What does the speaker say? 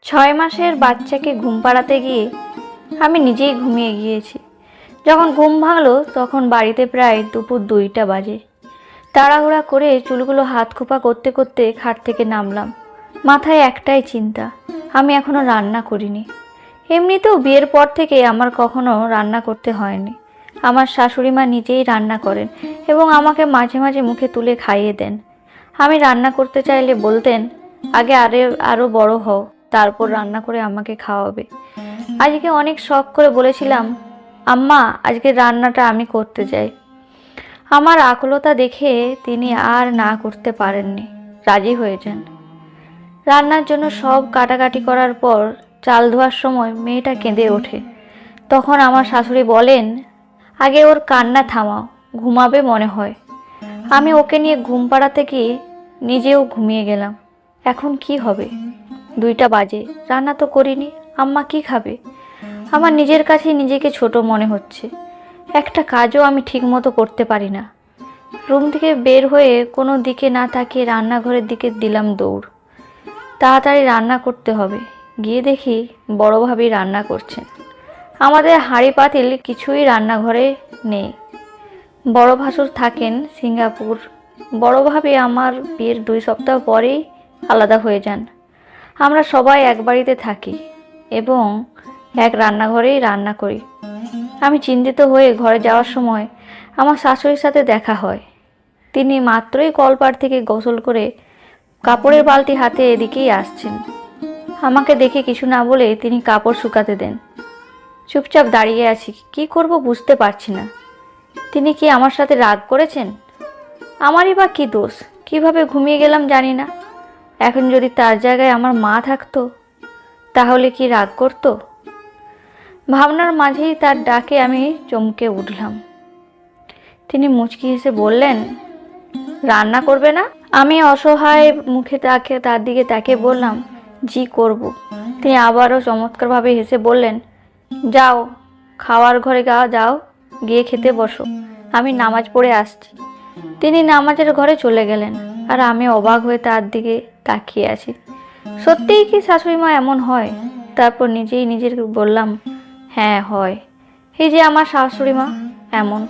6 মাসের বাচ্চাকে ঘুম পাড়াতে গিয়ে আমি নিজেই ঘুমিয়ে গিয়েছি। যখন ঘুম ভাঙলো তখন বাড়িতে প্রায় দুপুর 2টা বাজে। তাড়াহুড়া করে চুলগুলো হাত খোপা করতে করতে খাট থেকে নামলাম। মাথায় একটাই চিন্তা, আমি এখনো রান্না করিনি। এমনিতেও বিয়ের পর থেকে আমার কখনো রান্না করতে হয়নি। আমার শাশুড়ি মা নিজেই রান্না করেন এবং আমাকে মাঝে মাঝে মুখে তুলে খাইয়ে দেন। আমি রান্না করতে চাইলে বলতেন, আগে আরও বড় হও, তারপর রান্না করে আমাকে খাওয়াবে। আজকে অনেক শখ করে বলেছিলাম, আম্মা আজকে রান্নাটা আমি করতে চাই। আমার আকুলতা দেখে তিনি আর না করতে পারেননি, রাজি হয়ে যান। রান্নার জন্য সব কাটাকাটি করার পর চাল ধোয়ার সময় মেয়েটা কেঁদে ওঠে। তখন আমার শাশুড়ি বলেন, আগে ওর কান্না থামাও, ঘুমাবে মনে হয়। আমি ওকে নিয়ে ঘুম পাড়াতে গিয়ে নিজেও ঘুমিয়ে গেলাম। এখন কি হবে? 2টা বাজে, রান্না তো করিনি, আম্মা কি খাবে? আমার নিজের কাছে নিজেকে ছোট মনে হচ্ছে। একটা কাজও আমি ঠিক মতো করতে পারি না। রুম থেকে বের হয়ে কোনো দিকে না তাকিয়ে রান্নাঘরের দিকে দিলাম দৌড়। তাড়াতাড়ি রান্না করতে হবে। গিয়ে দেখি বড় ভাবি রান্না করছেন। আমাদের হাঁড়ি পাতিল কিছুই রান্নাঘরে নেই। বড় ভাসুর থাকেন সিঙ্গাপুর। বড় ভাবি আমার বিয়ের 2 সপ্তাহ পরেই আলাদা হয়ে যান। আমরা সবাই এক বাড়িতে থাকি এবং এক রান্নাঘরেই রান্না করি। আমি চিন্তিত হয়ে ঘরে যাওয়ার সময় আমার শাশুড়ির সাথে দেখা হয়। তিনি মাত্রই কলপাড় থেকে গোসল করে কাপড়ের বালতি হাতে এদিকেই আসছেন। আমাকে দেখে কিছু না বলে তিনি কাপড় শুকাতে দেন। চুপচাপ দাঁড়িয়ে আছি, কি করব বুঝতে পারছি না। তিনি কি আমার সাথে রাগ করেছেন? আমারই বা কি দোষ? কিভাবে ঘুমিয়ে গেলাম জানি না। এখন যদি তার জায়গায় আমার মা থাকতো তাহলে কি রাগ করতো? ভাবনার মাঝেই তার ডাকে আমি চমকে উঠলাম। তিনি মুচকি হেসে বললেন, রান্না করবে না? আমি অসহায় মুখে তার দিকে তাকিয়ে বললাম, জি করব। তিনি আবারও চমৎকারভাবে হেসে বললেন, যাও খাওয়ার ঘরে যাও, গিয়ে খেতে বসো, আমি নামাজ পড়ে আসছি। তিনি নামাজের ঘরে চলে গেলেন আর আমি অবাক হয়ে তার দিকে তাকিয়ে আছি। সত্যিই কি শাশুড়ি মা এমন হয়? তারপর নিজেই নিজের বললাম, হ্যাঁ হয়, এই যে আমার শাশুড়ি মা এমন।